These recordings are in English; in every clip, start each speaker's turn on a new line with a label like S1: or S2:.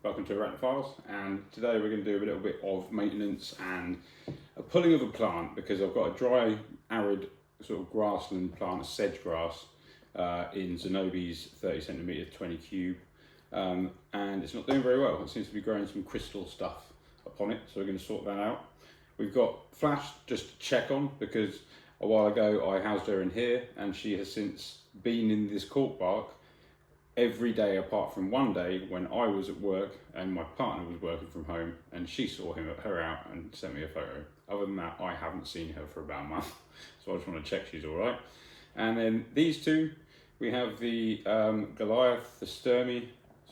S1: Welcome to Rent Files, and today we're going to do a little bit of maintenance and a pulling of a plant, because I've got a dry, arid sort of grassland plant, a sedge grass, in Zenobi's 30cm 20 cube, and it's not doing very well. It seems to be growing some crystal stuff upon it, so we're going to sort that out. We've got Flash just to check on, because a while ago I housed her in here and she has since been in this cork bark every day apart from one day when I was at work and my partner was working from home, and she saw her out and sent me a photo. Other than that, I haven't seen her for about a month, so I just want to check she's all right. And then these two, we have the Goliath, the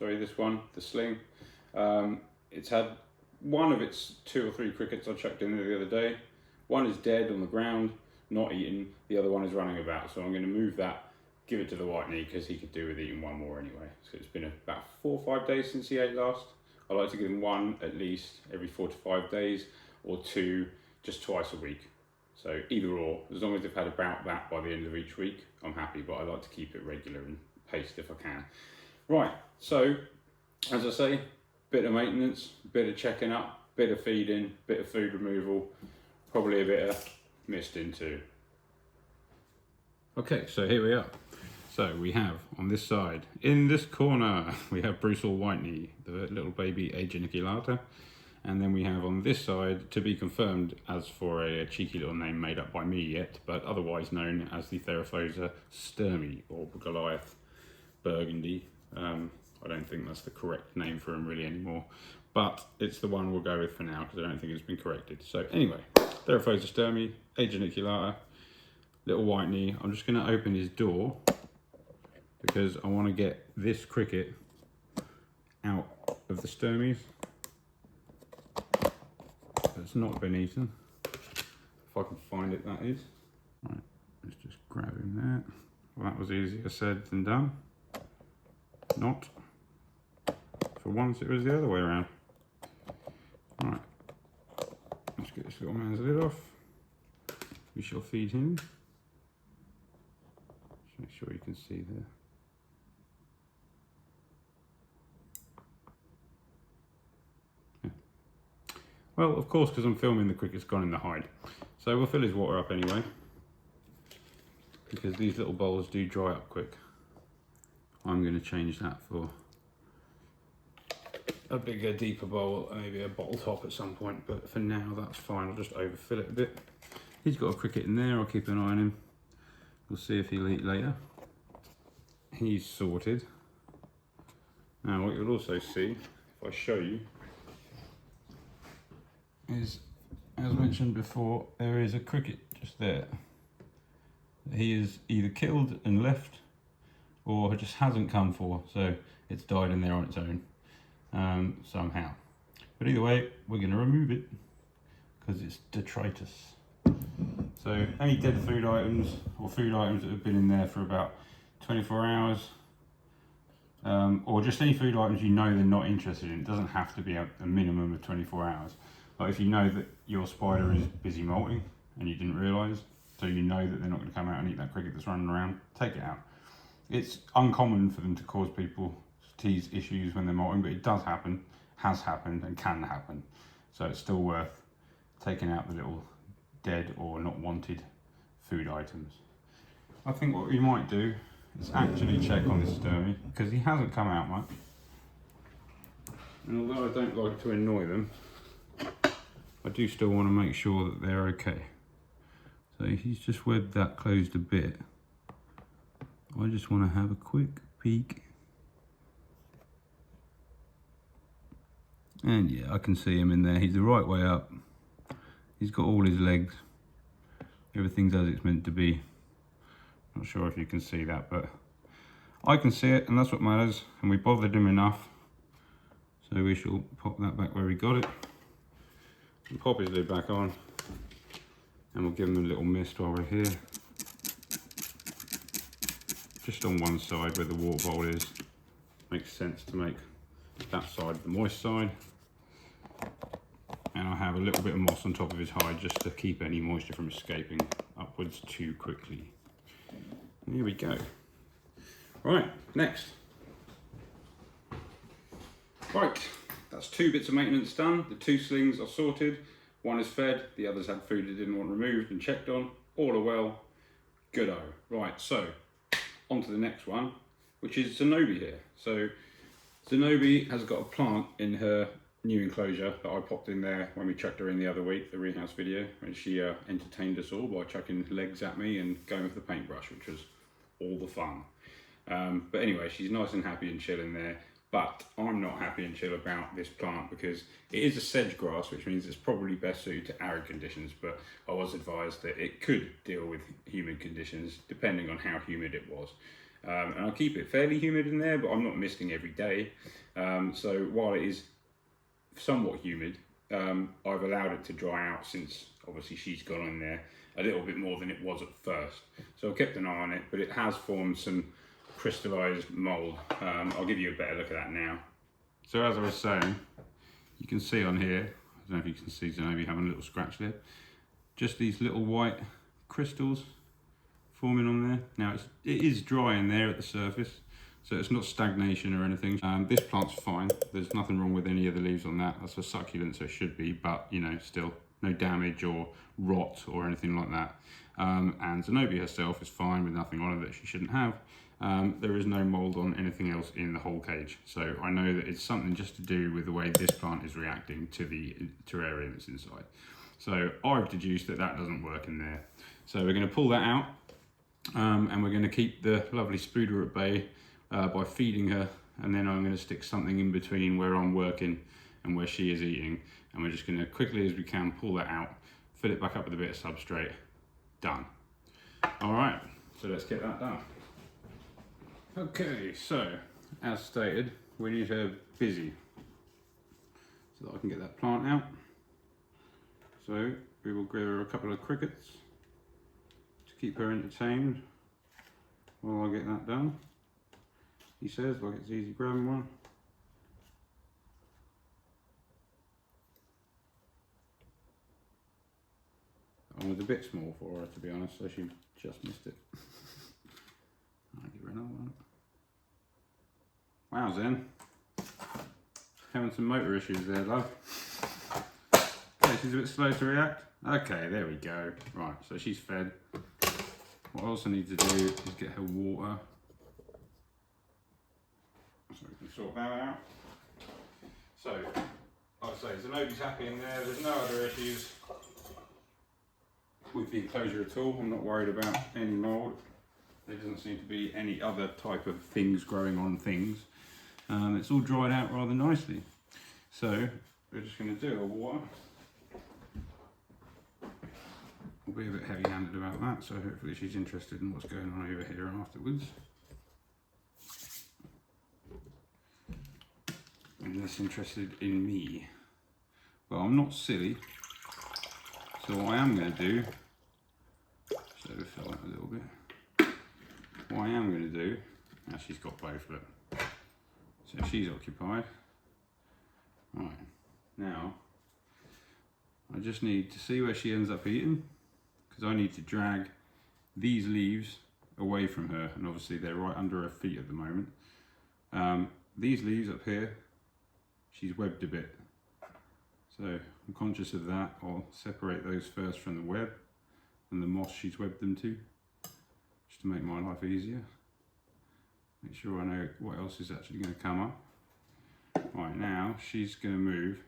S1: this one, the sling. It's had one of its 2 or 3 crickets I chucked in there the other day. One is dead on the ground, not eaten. The other one is running about, so I'm going to move that, give it to the white knee, because he could do with eating one more anyway. So it's been about 4 or 5 days since he ate last. I like to give him one at least every 4 to 5 days, or 2 just twice a week. So either or, as long as they've had about that by the end of each week, I'm happy, but I like to keep it regular and paced if I can. Right, so as I say, bit of maintenance, bit of checking up, bit of feeding, bit of food removal, probably a bit of misting too. Okay, so here we are. So we have on this side, in this corner, we have Brussels Whiteknee, the little baby Ageniculata. And then we have on this side, to be confirmed as for a cheeky little name made up by me yet, but otherwise known as the Theraphosa sturmi, or Goliath burgundy. I don't think that's the correct name for him really anymore, but it's the one we'll go with for now because I don't think it's been corrected. So anyway, Theraphosa sturmi, Ageniculata, little Whiteknee. I'm just going to open his door because I want to get this cricket out of the sturmies. It's not been eaten, if I can find it, that is. Right, let's just grab him there. Well, that was easier said than done. Not. For once it was the other way around. Right, let's get this little man's lid off. We shall feed him. Just make sure you can see there. Well, of course, because I'm filming, the cricket's gone in the hide. So we'll fill his water up anyway, because these little bowls do dry up quick. I'm going to change that for a bigger, deeper bowl, maybe a bottle top at some point, but for now that's fine. I'll just overfill it a bit. He's got a cricket in there, I'll keep an eye on him. We'll see if he'll eat later. He's sorted. Now what you'll also see, if I show you, is, as mentioned before, there is a cricket just there. He is either killed and left, or just hasn't come for, so it's died in there on its own somehow. But either way, we're going to remove it because it's detritus. So any dead food items or food items that have been in there for about 24 hours, or just any food items you know they're not interested in. It doesn't have to be a minimum of 24 hours. But if you know that your spider is busy molting and you didn't realise, so you know that they're not going to come out and eat that cricket that's running around, take it out. It's uncommon for them to cause people tease issues when they're molting, but it does happen, has happened, and can happen. So it's still worth taking out the little dead or not wanted food items. I think what we might do Let's actually check on this Sturmy, because he hasn't come out much. And although I don't like to annoy them, I do still want to make sure that they're okay. So he's just webbed that closed a bit. I just want to have a quick peek. And yeah, I can see him in there. He's the right way up. He's got all his legs. Everything's as it's meant to be. Not sure if you can see that, but I can see it, and that's what matters. And we bothered him enough. So we shall pop that back where we got it. And pop his lid back on. And we'll give him a little mist while we're here. Just on one side where the water bowl is. Makes sense to make that side the moist side. And I have a little bit of moss on top of his hide just to keep any moisture from escaping upwards too quickly. And here we go. Right, next. Right, that's 2 bits of maintenance done. The 2 slings are sorted. One is fed, the others had food it didn't want removed and checked on. All are well, good-o. Right, so on to the next one, which is Zenobi here. So Zenobi has got a plant in her new enclosure that I popped in there when we chucked her in the other week, the rehouse video, and she entertained us all by chucking legs at me and going with the paintbrush, which was all the fun. But anyway, she's nice and happy and chill in there. But I'm not happy and chill about this plant because it is a sedge grass, which means it's probably best suited to arid conditions, but I was advised that it could deal with humid conditions depending on how humid it was. And I'll keep it fairly humid in there, but I'm not misting every day. So while it is somewhat humid, I've allowed it to dry out since obviously she's gone in there a little bit more than it was at first. So I've kept an eye on it, but it has formed some crystallized mold. I'll give you a better look at that now. So as I was saying, you can see on here, I don't know if you can see Zenobi having a little scratch there, just these little white crystals forming on there. Now it is dry in there at the surface, so it's not stagnation or anything. This plant's fine, there's nothing wrong with any of the leaves on that. That's a succulent, so it should be, but you know, still no damage or rot or anything like that. And Zenobi herself is fine with nothing on her that she shouldn't have. There is no mold on anything else in the whole cage, so I know that it's something just to do with the way this plant is reacting to the terrarium that's inside. So I've deduced that that doesn't work in there. So we're going to pull that out, and we're going to keep the lovely Spooder at bay by feeding her, and then I'm going to stick something in between where I'm working and where she is eating, and we're just going to quickly as we can pull that out, fill it back up with a bit of substrate. Done. All right, so let's get that done. Okay, so as stated, we need her busy so that I can get that plant out. So we will give her a couple of crickets to keep her entertained while I get that done. He says, like it's easy grabbing one. I was a bit small for her, to be honest, so she just missed it. I'll give her another one. Wow, Zen. Having some motor issues there, love. Okay, she's a bit slow to react. Okay, there we go. Right, so she's fed. What I also need to do is get her water. So we can sort that out. So, like I say, Zenobi's happy in there. There's no other issues with the enclosure at all. I'm not worried about any mould. There doesn't seem to be any other type of things growing on things. It's all dried out rather nicely. So we're just going to do a water. We'll be a bit heavy-handed about that, so hopefully she's interested in what's going on over here afterwards. And less interested in me. But I'm not silly. So what I am going to do, so fill that a little bit. What I am going to do, now she's got both, look. So she's occupied. Right, now I just need to see where she ends up eating, because I need to drag these leaves away from her, and obviously they're right under her feet at the moment. These leaves up here, she's webbed a bit. So I'm conscious of that. I'll separate those first from the web and the moss she's webbed them to, just to make my life easier. Make sure I know what else is actually going to come up. Right, now she's going to move.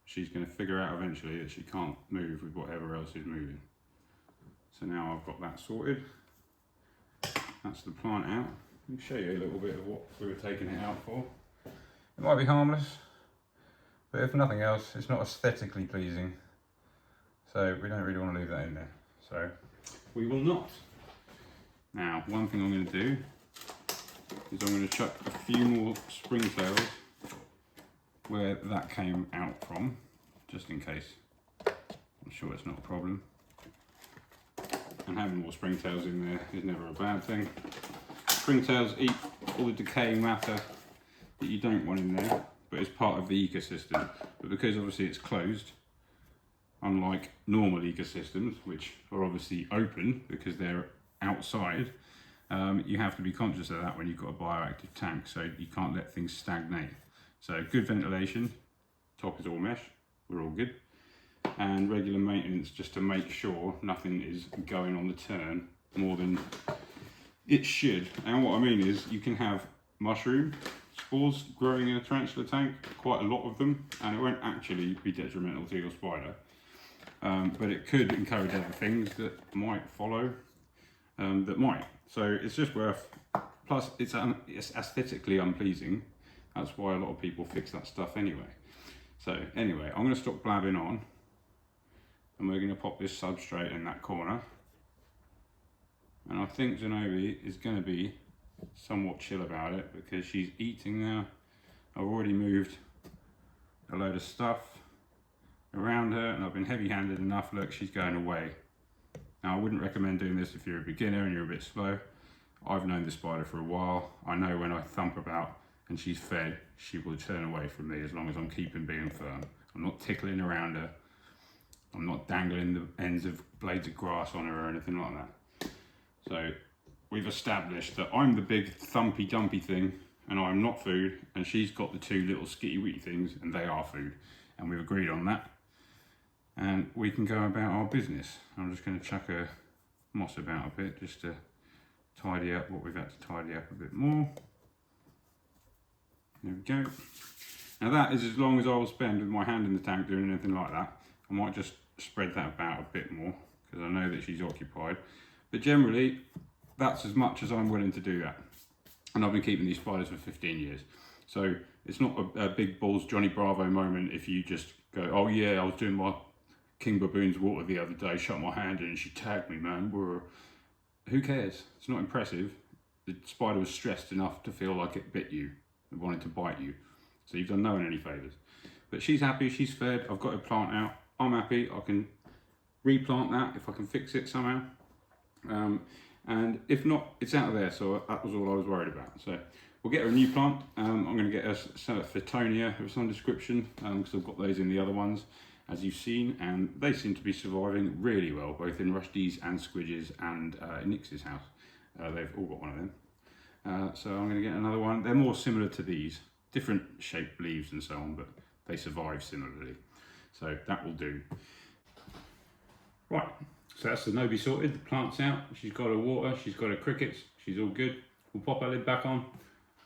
S1: She's going to figure out eventually that she can't move with whatever else is moving. So now I've got that sorted. That's the plant out. Let me show you a little bit of what we were taking it out for. It might be harmless, but if nothing else, it's not aesthetically pleasing. So we don't really want to leave that in there. So we will not. Now, one thing I'm going to do is I'm going to chuck a few more springtails where that came out from, just in case. I'm sure it's not a problem. And having more springtails in there is never a bad thing. Springtails eat all the decaying matter that you don't want in there, but it's part of the ecosystem. But because obviously it's closed, unlike normal ecosystems, which are obviously open because they're outside, you have to be conscious of that when you've got a bioactive tank, so you can't let things stagnate. So good ventilation, top is all mesh, we're all good. And regular maintenance just to make sure nothing is going on the turn more than it should. And what I mean is you can have mushroom spores growing in a tarantula tank, quite a lot of them, and it won't actually be detrimental to your spider. But it could encourage other things that might follow, that might. So it's just worth, plus it's aesthetically unpleasing. That's why a lot of people fix that stuff anyway. So anyway, I'm going to stop blabbing on, and we're going to pop this substrate in that corner. And I think Zenobi is going to be somewhat chill about it because she's eating now. I've already moved a load of stuff around her and I've been heavy-handed enough. Look, she's going away. Now I wouldn't recommend doing this if you're a beginner and you're a bit slow. I've known the spider for a while. I know when I thump about and she's fed, she will turn away from me as long as I'm keeping being firm. I'm not tickling around her. I'm not dangling the ends of blades of grass on her or anything like that. So we've established that I'm the big thumpy dumpy thing and I'm not food, and she's got the two little skitty witty things and they are food. And we've agreed on that. And we can go about our business. I'm just going to chuck a moss about a bit just to tidy up what we've had to tidy up a bit more. There we go. Now that is as long as I will spend with my hand in the tank doing anything like that. I might just spread that about a bit more because I know that she's occupied. But generally, that's as much as I'm willing to do that. And I've been keeping these spiders for 15 years. So it's not a big balls Johnny Bravo moment if you just go, oh yeah, I was doing my King Baboon's water the other day, shut my hand in and she tagged me, man. Who cares? It's not impressive. The spider was stressed enough to feel like it bit you. It wanted to bite you. So you've done no one any favours. But she's happy, she's fed, I've got her plant out. I'm happy, I can replant that if I can fix it somehow. And if not, it's out of there, so that was all I was worried about. So we'll get her a new plant. I'm going to get her some Fittonia of some description, because I've got those in the other ones, as you've seen, and they seem to be surviving really well, both in Rushdie's and Squidge's and in Nix's house. They've all got one of them. So I'm going to get another one. They're more similar to these, different shaped leaves and so on, but they survive similarly. So that will do. Right, so that's the Nobi sorted, the plant's out, she's got her water, she's got her crickets, she's all good. We'll pop her lid back on.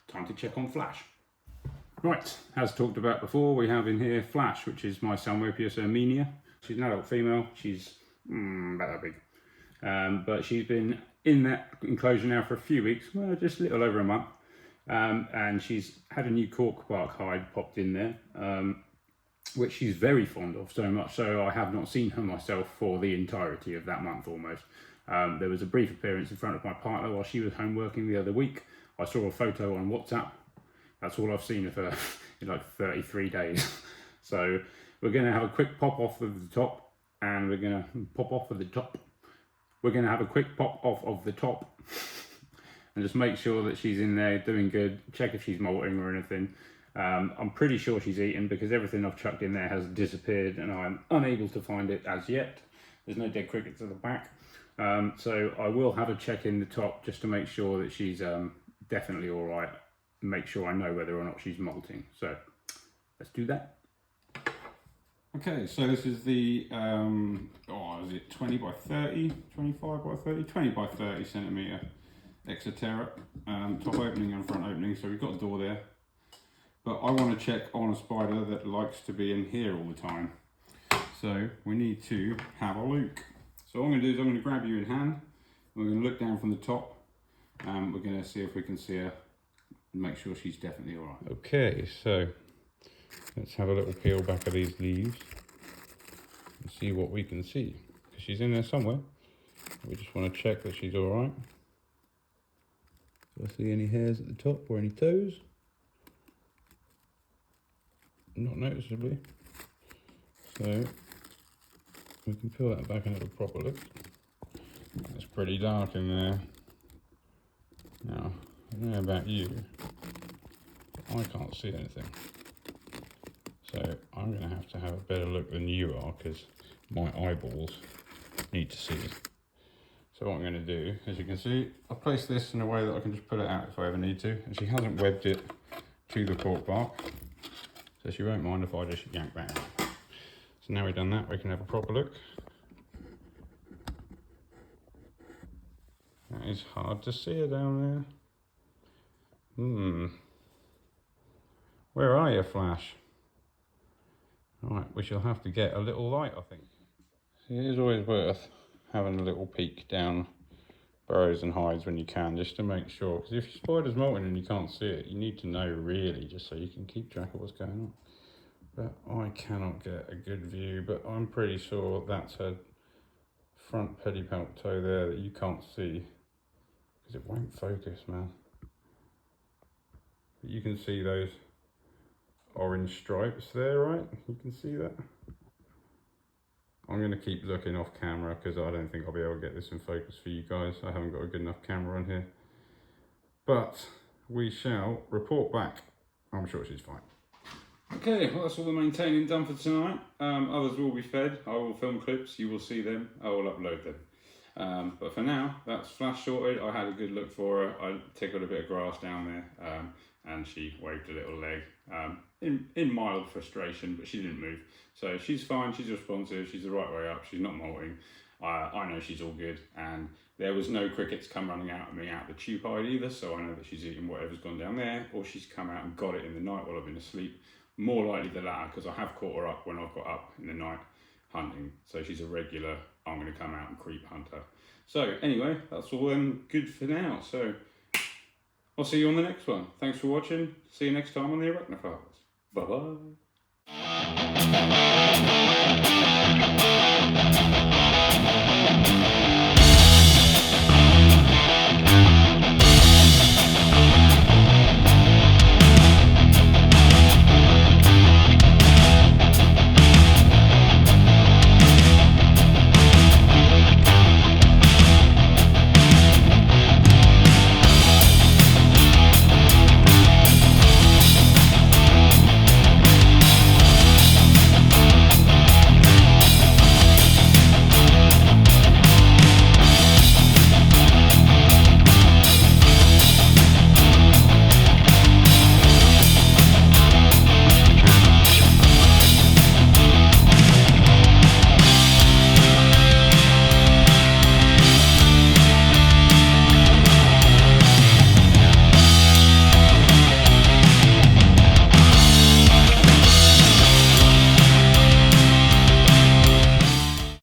S1: Time to check on Flash. Right, as talked about before, we have in here Flash, which is my Salmopius erminia. She's an adult female, she's about that big. But she's been in that enclosure now for a few weeks, well, just a little over a month. And she's had a new cork bark hide popped in there, which she's very fond of, so much so I have not seen her myself for the entirety of that month almost. There was a brief appearance in front of my partner while she was home working the other week. I saw a photo on WhatsApp. That's all I've seen of her in like 33 days. So we're going to have a quick pop off of the top, and we're going to pop off of the top. We're going to have a quick pop off of the top and just make sure that she's in there doing good, check if she's molting or anything. I'm pretty sure she's eaten because everything I've chucked in there has disappeared and I'm unable to find it as yet. There's no dead crickets at the back. So I will have a check in the top just to make sure that she's definitely all right. Make sure I know whether or not she's molting. So let's do that. Okay, so this is the, is it 20 by 30, 25 by 30, 20 by 30 centimetre Exoterra, top opening and front opening, so we've got a door there. But I want to check on a spider that likes to be in here all the time. So we need to have a look. So what I'm going to do is I'm going to grab you in hand, we're going to look down from the top, and we're going to see if we can see her and make sure she's definitely alright. Okay, so let's have a little peel back of these leaves and see what we can see. Because she's in there somewhere. We just want to check that she's alright. Do I see any hairs at the top or any toes? Not noticeably. So we can peel that back and have a proper look. It's pretty dark in there. Now, I don't know about you, but I can't see anything. So I'm going to have a better look than you are, because my eyeballs need to see. So what I'm going to do, as you can see, I'll place this in a way that I can just pull it out if I ever need to. And she hasn't webbed it to the cork bark, so she won't mind if I just yank that out. So now we've done that, we can have a proper look. That is hard to see her down there. Where are you, Flash? Right, we shall have to get a little light, I think. It is always worth having a little peek down burrows and hides when you can, just to make sure. Because if your spider's molting and you can't see it, you need to know really, just so you can keep track of what's going on. But I cannot get a good view, but I'm pretty sure that's her front pedipalp toe there that you can't see, because it won't focus, man. But you can see those orange stripes there, right? You can see that. I'm going to keep looking off camera because I don't think I'll be able to get this in focus for you guys. I haven't got a good enough camera on here. But we shall report back. I'm sure she's fine. Okay, well, that's all the maintaining done for tonight. Others will be fed. I will film clips, you will see them, I will upload them. But for now, that's Flash sorted. I had a good look for her. I tickled a bit of grass down there, and she waved a little leg in mild frustration, but she didn't move. So she's fine, she's responsive, she's the right way up, she's not molting. I know she's all good, and there was no crickets come running out at me out the tube hide either, so I know that she's eating whatever's gone down there, or she's come out and got it in the night while I've been asleep. More likely the latter, because I have caught her up when I've got up in the night hunting. So she's a regular, I'm going to come out and creep hunt her. So anyway, that's all good for now. So I'll see you on the next one. Thanks for watching. See you next time on the Arachnophiles. Bye-bye.